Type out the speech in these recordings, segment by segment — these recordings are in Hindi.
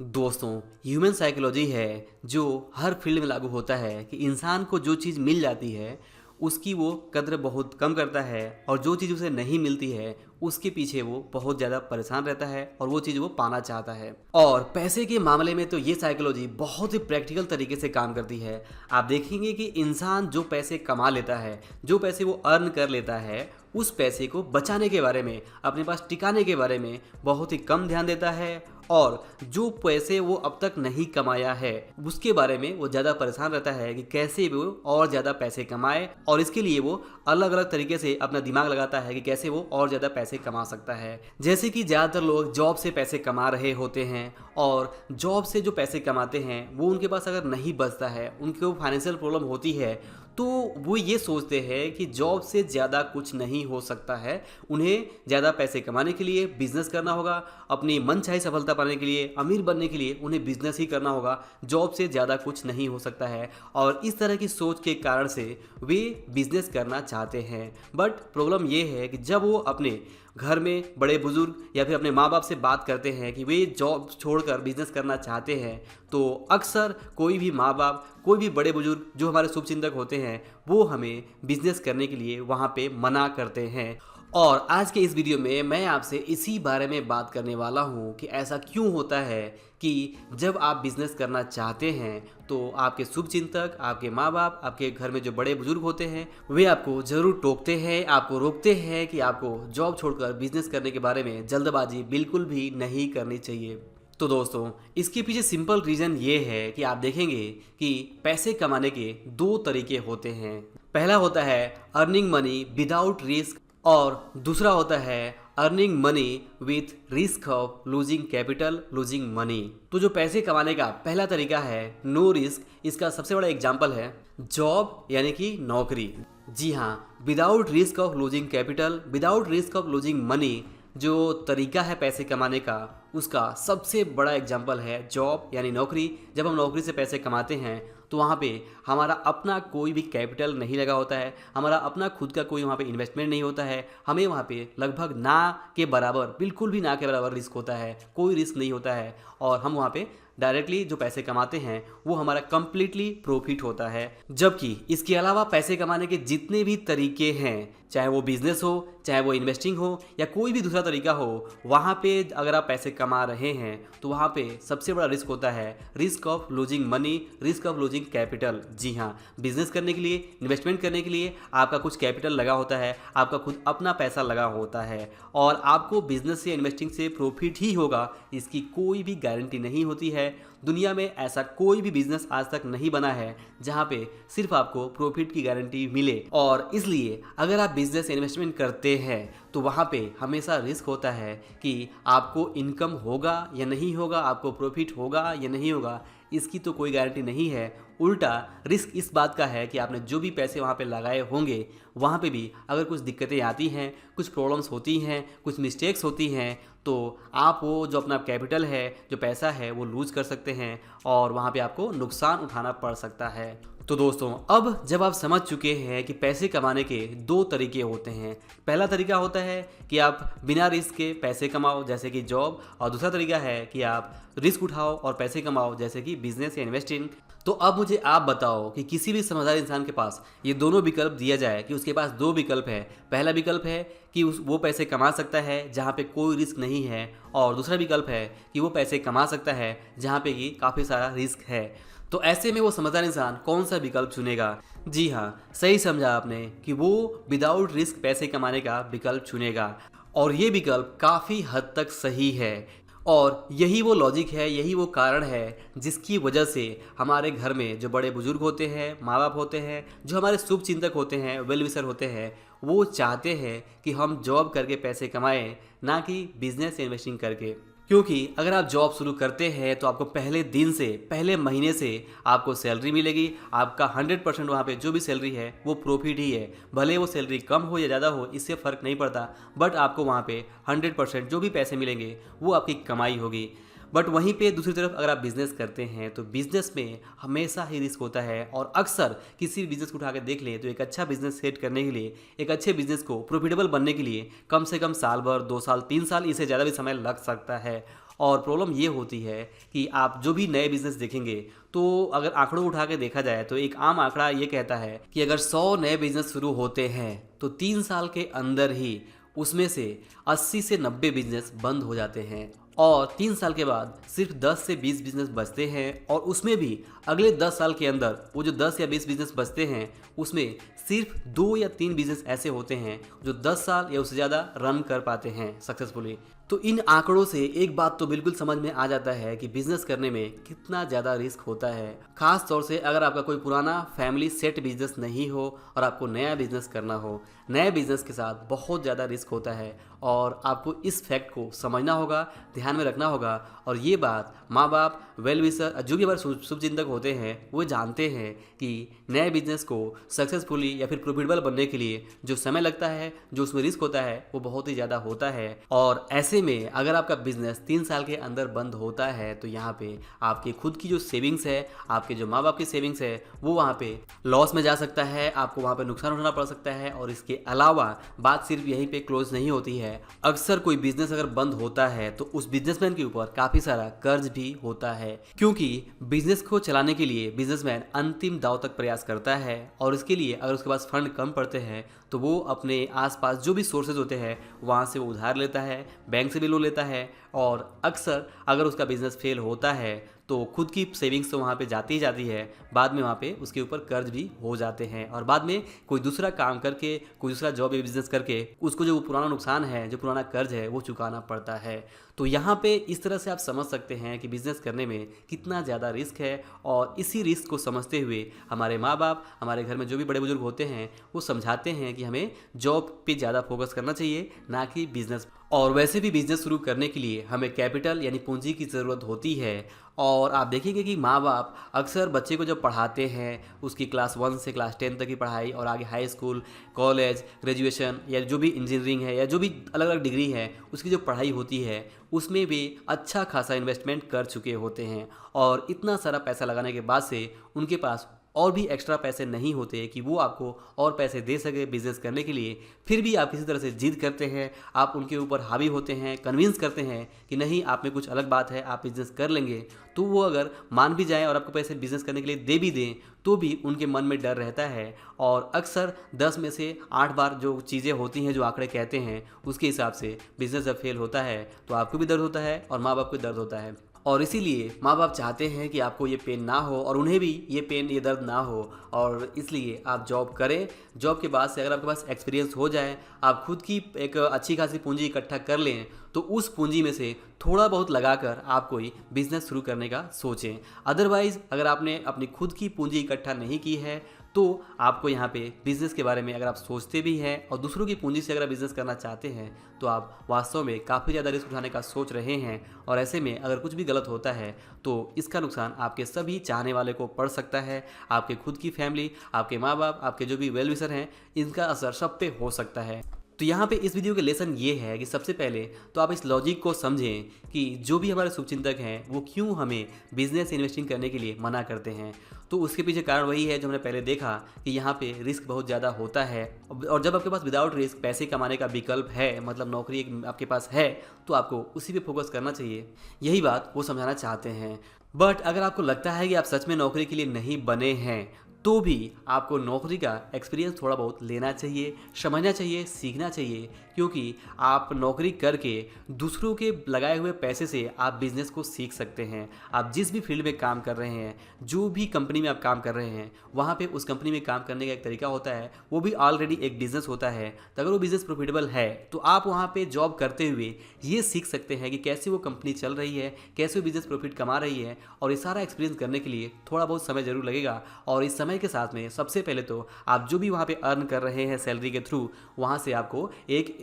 दोस्तों, ह्यूमन साइकोलॉजी है जो हर फील्ड में लागू होता है कि इंसान को जो चीज़ मिल जाती है उसकी वो कद्र बहुत कम करता है और जो चीज़ उसे नहीं मिलती है उसके पीछे वो बहुत ज़्यादा परेशान रहता है और वो चीज़ वो पाना चाहता है। और पैसे के मामले में तो ये साइकोलॉजी बहुत ही प्रैक्टिकल तरीके से काम करती है। आप देखेंगे कि इंसान जो पैसे कमा लेता है, जो पैसे वो अर्न कर लेता है, उस पैसे को बचाने के बारे में, अपने पास टिकाने के बारे में बहुत ही कम ध्यान देता है और जो पैसे वो अब तक नहीं कमाया है उसके बारे में वो ज़्यादा परेशान रहता है कि कैसे वो और ज़्यादा पैसे कमाए। और इसके लिए वो अलग अलग तरीके से अपना दिमाग लगाता है कि कैसे वो और ज़्यादा पैसे कमा सकता है। जैसे कि ज़्यादातर लोग जॉब से पैसे कमा रहे होते हैं और जॉब से जो पैसे कमाते हैं वो उनके पास अगर नहीं बचता है, उनको फाइनेंशियल प्रॉब्लम होती है, तो वो ये सोचते हैं कि जॉब से ज़्यादा कुछ नहीं हो सकता है। उन्हें ज़्यादा पैसे कमाने के लिए बिजनेस करना होगा, अपनी मनचाही सफलता पाने के लिए, अमीर बनने के लिए उन्हें बिजनेस ही करना होगा, जॉब से ज़्यादा कुछ नहीं हो सकता है। और इस तरह की सोच के कारण से वे बिजनेस करना चाहते हैं। बट प्रॉब्लम ये है कि जब वो अपने घर में बड़े बुजुर्ग या फिर अपने माँ बाप से बात करते हैं कि वे जॉब छोड़कर बिजनेस करना चाहते हैं, तो अक्सर कोई भी माँ बाप, कोई भी बड़े बुजुर्ग जो हमारे शुभचिंतक होते हैं, वो हमें बिजनेस करने के लिए वहाँ पे मना करते हैं। और आज के इस वीडियो में मैं आपसे इसी बारे में बात करने वाला हूँ कि ऐसा क्यों होता है कि जब आप बिजनेस करना चाहते हैं तो आपके शुभचिंतक, आपके माँ बाप, आपके घर में जो बड़े बुजुर्ग होते हैं वे आपको ज़रूर टोकते हैं, आपको रोकते हैं कि आपको जॉब छोड़कर बिजनेस करने के बारे में जल्दबाजी बिल्कुल भी नहीं करनी चाहिए। तो दोस्तों, इसके पीछे सिंपल रीज़न ये है कि आप देखेंगे कि पैसे कमाने के दो तरीके होते हैं। पहला होता है अर्निंग मनी विदाउट रिस्क और दूसरा होता है earning money with risk of losing capital, losing money. तो जो पैसे कमाने का पहला तरीका है नो रिस्क, इसका सबसे बड़ा एग्जाम्पल है जॉब यानी कि नौकरी। जी हाँ, without risk of losing capital, without risk of losing money जो तरीका है पैसे कमाने का, उसका सबसे बड़ा एग्जाम्पल है जॉब यानी नौकरी। जब हम नौकरी से पैसे कमाते हैं तो वहाँ पे हमारा अपना कोई भी कैपिटल नहीं लगा होता है, हमारा अपना खुद का कोई वहाँ पे इन्वेस्टमेंट नहीं होता है। हमें वहाँ पे लगभग ना के बराबर, बिल्कुल भी ना के बराबर रिस्क होता है, कोई रिस्क नहीं होता है। और हम वहाँ पे डायरेक्टली जो पैसे कमाते हैं वो हमारा कंप्लीटली प्रॉफिट होता है। जबकि इसके अलावा पैसे कमाने के जितने भी तरीके हैं, चाहे वो बिजनेस हो, चाहे वो इन्वेस्टिंग हो या कोई भी दूसरा तरीका हो, वहाँ पे अगर आप पैसे कमा रहे हैं तो वहाँ पे सबसे बड़ा रिस्क होता है risk of losing money, risk of losing capital. जी हाँ, बिजनेस करने के लिए, इन्वेस्टमेंट करने के लिए आपका कुछ कैपिटल लगा होता है, आपका खुद अपना पैसा लगा होता है और आपको बिजनेस से, इन्वेस्टिंग से प्रॉफिट ही होगा, इसकी कोई भी गारंटी नहीं होती है। दुनिया में ऐसा कोई भी बिजनेस आज तक नहीं बना है जहाँ पे सिर्फ आपको प्रॉफिट की गारंटी मिले। और इसलिए अगर आप बिजनेस इन्वेस्टमेंट करते हैं तो वहाँ पे हमेशा रिस्क होता है कि आपको इनकम होगा या नहीं होगा, आपको प्रॉफिट होगा या नहीं होगा, इसकी तो कोई गारंटी नहीं है। उल्टा रिस्क इस बात का है कि आपने जो भी पैसे वहाँ पे लगाए होंगे वहाँ पे भी अगर कुछ दिक्कतें आती हैं, कुछ प्रॉब्लम्स होती हैं, कुछ मिस्टेक्स होती हैं, तो आप वो जो अपना कैपिटल है, जो पैसा है, वो लूज़ कर सकते हैं और वहाँ पे आपको नुकसान उठाना पड़ सकता है। तो दोस्तों, अब जब आप समझ चुके हैं कि पैसे कमाने के दो तरीके होते हैं, पहला तरीका होता है कि आप बिना रिस्क के पैसे कमाओ जैसे कि जॉब, और दूसरा तरीका है कि आप रिस्क उठाओ और पैसे कमाओ जैसे कि बिजनेस या इन्वेस्टिंग। तो अब मुझे आप बताओ कि किसी भी समझदार इंसान के पास ये दोनों विकल्प दिया जाए कि उसके पास दो विकल्प है। पहला विकल्प है कि वो पैसे कमा सकता है जहाँ पे कोई रिस्क नहीं है और दूसरा विकल्प है कि वो पैसे कमा सकता है जहाँ पे कि काफ़ी सारा रिस्क है। तो ऐसे में वो समझदार इंसान कौन सा विकल्प चुनेगा? जी हाँ, सही समझा आपने कि वो विदाउट रिस्क पैसे कमाने का विकल्प चुनेगा और ये विकल्प काफ़ी हद तक सही है। और यही वो लॉजिक है, यही वो कारण है जिसकी वजह से हमारे घर में जो बड़े बुजुर्ग होते हैं, माँ बाप होते हैं, जो हमारे शुभ चिंतक होते हैं, वेल विशर होते हैं, वो चाहते हैं कि हम जॉब करके पैसे कमाएं, ना कि बिजनेस इन्वेस्टिंग करके। क्योंकि अगर आप जॉब शुरू करते हैं तो आपको पहले दिन से, पहले महीने से आपको सैलरी मिलेगी। आपका 100% वहाँ पे जो भी सैलरी है वो प्रॉफिट ही है। भले वो सैलरी कम हो या ज़्यादा हो, इससे फ़र्क नहीं पड़ता, बट आपको वहाँ पे 100% जो भी पैसे मिलेंगे वो आपकी कमाई होगी। बट वहीं पे दूसरी तरफ अगर आप बिज़नेस करते हैं तो बिज़नेस में हमेशा ही रिस्क होता है और अक्सर किसी भी बिज़नेस को उठा के देख लें तो एक अच्छा बिज़नेस सेट करने के लिए, एक अच्छे बिज़नेस को प्रॉफिटेबल बनने के लिए कम से कम साल भर, 2 साल, 3 साल, इससे ज़्यादा भी समय लग सकता है। और प्रॉब्लम ये होती है कि आप जो भी नए बिजनेस देखेंगे तो अगर आंकड़ों उठा के देखा जाए तो एक आम आंकड़ा ये कहता है कि अगर 100 नए बिजनेस शुरू होते हैं तो 3 साल के अंदर ही उसमें से 80 से 90 बिजनेस बंद हो जाते हैं और 3 साल के बाद सिर्फ 10 से 20 बिजनेस बचते हैं और उसमें भी अगले 10 साल के अंदर वो जो 10 या 20 बिजनेस बचते हैं उसमें सिर्फ 2 या 3 बिजनेस ऐसे होते हैं जो 10 साल या उससे ज़्यादा रन कर पाते हैं सक्सेसफुली। तो इन आंकड़ों से एक बात तो बिल्कुल समझ में आ जाता है कि बिजनेस करने में कितना ज़्यादा रिस्क होता है, खास तौर से अगर आपका कोई पुराना फैमिली सेट बिजनेस नहीं हो और आपको नया बिजनेस करना हो। नए बिजनेस के साथ बहुत ज़्यादा रिस्क होता है और आपको इस फैक्ट को समझना होगा, ध्यान में रखना होगा। और ये बात माँ बाप, वेल विशर, जो भी हमारे शुभचिंतक होते हैं वो जानते हैं कि नए बिजनेस को सक्सेसफुली या फिर प्रॉफिटेबल बनने के लिए जो समय लगता है, जो उसमें रिस्क होता है वो बहुत ही ज़्यादा होता है। और ऐसे में अगर आपका बिजनेस 3 साल के अंदर बंद होता है तो यहाँ पे आपकी खुद की जो सेविंग्स है, आपके जो माँ बाप की सेविंग्स है वो वहाँ पे लॉस में जा सकता है, आपको वहाँ पे नुकसान उठाना पड़ सकता है। और इसके अलावा बात सिर्फ यहीं पे क्लोज नहीं होती है। अक्सर कोई बिजनेस अगर बंद होता है तो उस बिजनेसमैन के ऊपर काफ़ी सारा कर्ज भी होता है, क्योंकि बिजनेस को चलाने के लिए बिजनेसमैन अंतिम दांव तक प्रयास करता है और इसके लिए अगर उसके पास फंड कम पड़ते हैं तो वो अपने आसपास जो भी सोर्सेज होते हैं वहाँ से वो उधार लेता है, बैंक से भी लोन लेता है। और अक्सर अगर उसका बिजनेस फेल होता है तो खुद की सेविंग्स तो वहाँ पे जाती ही जाती है, बाद में वहाँ पे उसके ऊपर कर्ज भी हो जाते हैं और बाद में कोई दूसरा काम करके, कोई दूसरा जॉब या बिजनेस करके उसको जो पुराना नुकसान है, जो पुराना कर्ज है वो चुकाना पड़ता है। तो यहाँ पे इस तरह से आप समझ सकते हैं कि बिजनेस करने में कितना ज़्यादा रिस्क है। और इसी रिस्क को समझते हुए हमारे माँ बाप, हमारे घर में जो भी बड़े बुजुर्ग होते हैं वो समझाते हैं कि हमें जॉब पे ज़्यादा फोकस करना चाहिए, ना कि बिजनेस। और वैसे भी बिजनेस शुरू करने के लिए हमें कैपिटल यानी पूंजी की ज़रूरत होती है। और आप देखेंगे कि माँ बाप अक्सर बच्चे को जब पढ़ाते हैं उसकी क्लास 1 से क्लास 10 तक की पढ़ाई और आगे हाई स्कूल, कॉलेज, ग्रेजुएशन या जो भी इंजीनियरिंग है या जो भी अलग अलग डिग्री है उसकी जो पढ़ाई होती है उसमें भी अच्छा खासा इन्वेस्टमेंट कर चुके होते हैं। और इतना सारा पैसा लगाने के बाद से उनके पास और भी एक्स्ट्रा पैसे नहीं होते कि वो आपको और पैसे दे सके बिजनेस करने के लिए। फिर भी आप किसी तरह से जिद करते हैं, आप उनके ऊपर हावी होते हैं, कन्विंस करते हैं कि नहीं, आप में कुछ अलग बात है, आप बिजनेस कर लेंगे। तो वो अगर मान भी जाएं और आपको पैसे बिजनेस करने के लिए दे भी दें तो भी उनके मन में डर रहता है। और अक्सर 10 में से 8 बार जो चीज़ें होती हैं, जो आंकड़े कहते हैं, उसके हिसाब से बिजनेस जब फेल होता है तो आपको भी दर्द होता है और माँ बाप को दर्द होता है। और इसीलिए माँ बाप चाहते हैं कि आपको ये पेन ना हो और उन्हें भी ये पेन, ये दर्द ना हो। और इसलिए आप जॉब करें। जॉब के बाद से अगर आपके पास एक्सपीरियंस हो जाए, आप खुद की एक अच्छी खासी पूंजी इकट्ठा कर लें तो उस पूंजी में से थोड़ा बहुत लगाकर आप कोई बिजनेस शुरू करने का सोचें। अदरवाइज़ अगर आपने अपनी खुद की पूंजी इकट्ठा नहीं की है तो आपको यहाँ पे बिज़नेस के बारे में अगर आप सोचते भी हैं और दूसरों की पूंजी से अगर आप बिज़नेस करना चाहते हैं तो आप वास्तव में काफ़ी ज़्यादा रिस्क उठाने का सोच रहे हैं। और ऐसे में अगर कुछ भी गलत होता है तो इसका नुकसान आपके सभी चाहने वाले को पड़ सकता है। आपके खुद की फैमिली, आपके माँ बाप, आपके जो भी वेल विशर हैं, इनका असर सब पे हो सकता है। तो यहाँ पे इस वीडियो के लेसन ये है कि सबसे पहले तो आप इस लॉजिक को समझें कि जो भी हमारे शुभचिंतक हैं वो क्यों हमें बिजनेस इन्वेस्टिंग करने के लिए मना करते हैं। तो उसके पीछे कारण वही है जो हमने पहले देखा कि यहाँ पे रिस्क बहुत ज़्यादा होता है। और जब आपके पास विदाउट रिस्क पैसे कमाने का विकल्प है, मतलब नौकरी एक आपके पास है, तो आपको उसी पे फोकस करना चाहिए। यही बात वो समझाना चाहते हैं। बट अगर आपको लगता है कि आप सच में नौकरी के लिए नहीं बने हैं तो भी आपको नौकरी का एक्सपीरियंस थोड़ा बहुत लेना चाहिए, समझना चाहिए, सीखना चाहिए। क्योंकि आप नौकरी करके दूसरों के लगाए हुए पैसे से आप बिज़नेस को सीख सकते हैं। आप जिस भी फील्ड में काम कर रहे हैं, जो भी कंपनी में आप काम कर रहे हैं, वहाँ पे उस कंपनी में काम करने का एक तरीका होता है, वो भी ऑलरेडी एक बिज़नेस होता है। तो अगर वो बिज़नेस प्रॉफिटेबल है तो आप वहाँ पे जॉब करते हुए ये सीख सकते हैं कि कैसे वो कंपनी चल रही है, कैसे वो बिज़नेस प्रॉफिट कमा रही है। और ये सारा एक्सपीरियंस करने के लिए थोड़ा बहुत समय ज़रूर लगेगा। और इस समय के साथ में सबसे पहले तो आप जो भी वहाँ पे अर्न कर रहे हैं सैलरी के थ्रू, वहाँ से आपको एक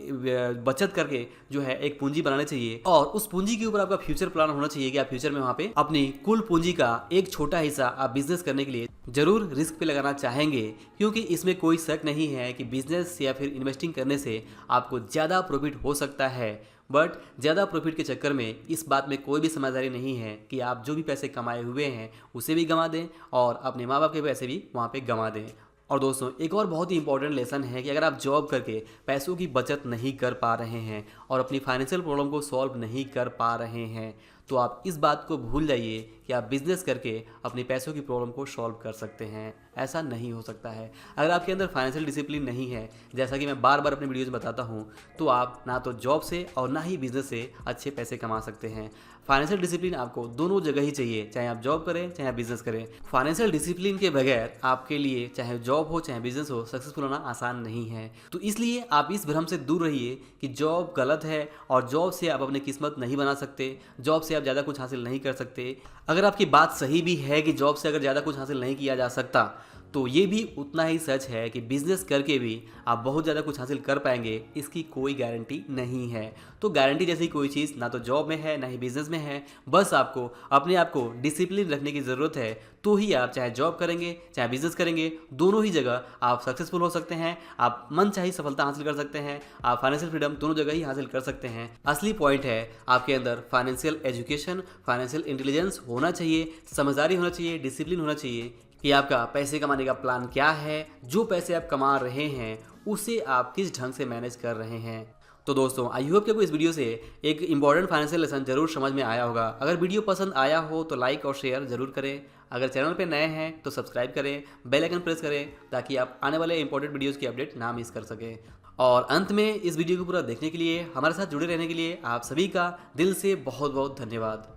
बचत करके जो है एक पूंजी बनानी चाहिए। और उस पूंजी के ऊपर आपका फ्यूचर प्लान होना चाहिए कि आप फ्यूचर में वहाँ पे अपनी कुल पूंजी का एक छोटा हिस्सा आप बिजनेस करने के लिए जरूर रिस्क पे लगाना चाहेंगे। क्योंकि इसमें कोई शक नहीं है कि बिजनेस या फिर इन्वेस्टिंग करने से आपको ज़्यादा प्रॉफिट हो सकता है। बट ज़्यादा प्रॉफिट के चक्कर में इस बात में कोई भी समझदारी नहीं है कि आप जो भी पैसे कमाए हुए हैं उसे भी गंवा दें और अपने माँ बाप के पैसे भी वहाँ पे गंवा दें। और दोस्तों एक और बहुत ही इंपॉर्टेंट लेसन है कि अगर आप जॉब करके पैसों की बचत नहीं कर पा रहे हैं और अपनी फाइनेंशियल प्रॉब्लम को सॉल्व नहीं कर पा रहे हैं तो आप इस बात को भूल जाइए कि आप बिजनेस करके अपनी पैसों की प्रॉब्लम को सॉल्व कर सकते हैं। ऐसा नहीं हो सकता है। अगर आपके अंदर फाइनेंशियल डिसिप्लिन नहीं है, जैसा कि मैं बार बार अपने वीडियोज़ में बताता हूँ, तो आप ना तो जॉब से और ना ही बिजनेस से अच्छे पैसे कमा सकते हैं। फाइनेंशियल डिसिप्लिन आपको दोनों जगह ही चाहिए, चाहे आप जॉब करें चाहे आप बिजनेस करें। फाइनेंशियल डिसिप्लिन के बगैर आपके लिए चाहे जॉब हो चाहे बिजनेस हो सक्सेसफुल होना आसान नहीं है। तो इसलिए आप इस भ्रम से दूर रहिए कि जॉब गलत है और जॉब से आप अपनी किस्मत नहीं बना सकते, जॉब से आप ज़्यादा कुछ हासिल नहीं कर सकते। अगर आपकी बात सही भी है कि जॉब से अगर ज़्यादा कुछ हासिल नहीं किया जा सकता, तो ये भी उतना ही सच है कि बिजनेस करके भी आप बहुत ज़्यादा कुछ हासिल कर पाएंगे, इसकी कोई गारंटी नहीं है। तो गारंटी जैसी कोई चीज़ ना तो जॉब में है ना ही बिजनेस में है। बस आपको अपने आप को डिसिप्लिन रखने की ज़रूरत है, तो ही आप चाहे जॉब करेंगे चाहे बिजनेस करेंगे, दोनों ही जगह आप सक्सेसफुल हो सकते हैं। आप मन चाही सफलता हासिल कर सकते हैं, आप फाइनेंशियल फ्रीडम दोनों जगह ही हासिल कर सकते हैं। असली पॉइंट है आपके अंदर फाइनेंशियल एजुकेशन, फाइनेंशियल इंटेलिजेंस होना चाहिए, समझदारी होना चाहिए, डिसिप्लिन होना चाहिए कि आपका पैसे कमाने का प्लान क्या है, जो पैसे आप कमा रहे हैं उसे आप किस ढंग से मैनेज कर रहे हैं। तो दोस्तों आई होप कि आपको इस वीडियो से एक इंपॉर्टेंट फाइनेंशियल लेसन जरूर समझ में आया होगा। अगर वीडियो पसंद आया हो तो लाइक और शेयर जरूर करें। अगर चैनल पे नए हैं तो सब्सक्राइब करें, बेल आइकन प्रेस करें ताकि आप आने वाले इंपॉर्टेंट वीडियोज़ की अपडेट ना मिस कर सकें। और अंत में इस वीडियो को पूरा देखने के लिए, हमारे साथ जुड़े रहने के लिए आप सभी का दिल से बहुत बहुत धन्यवाद।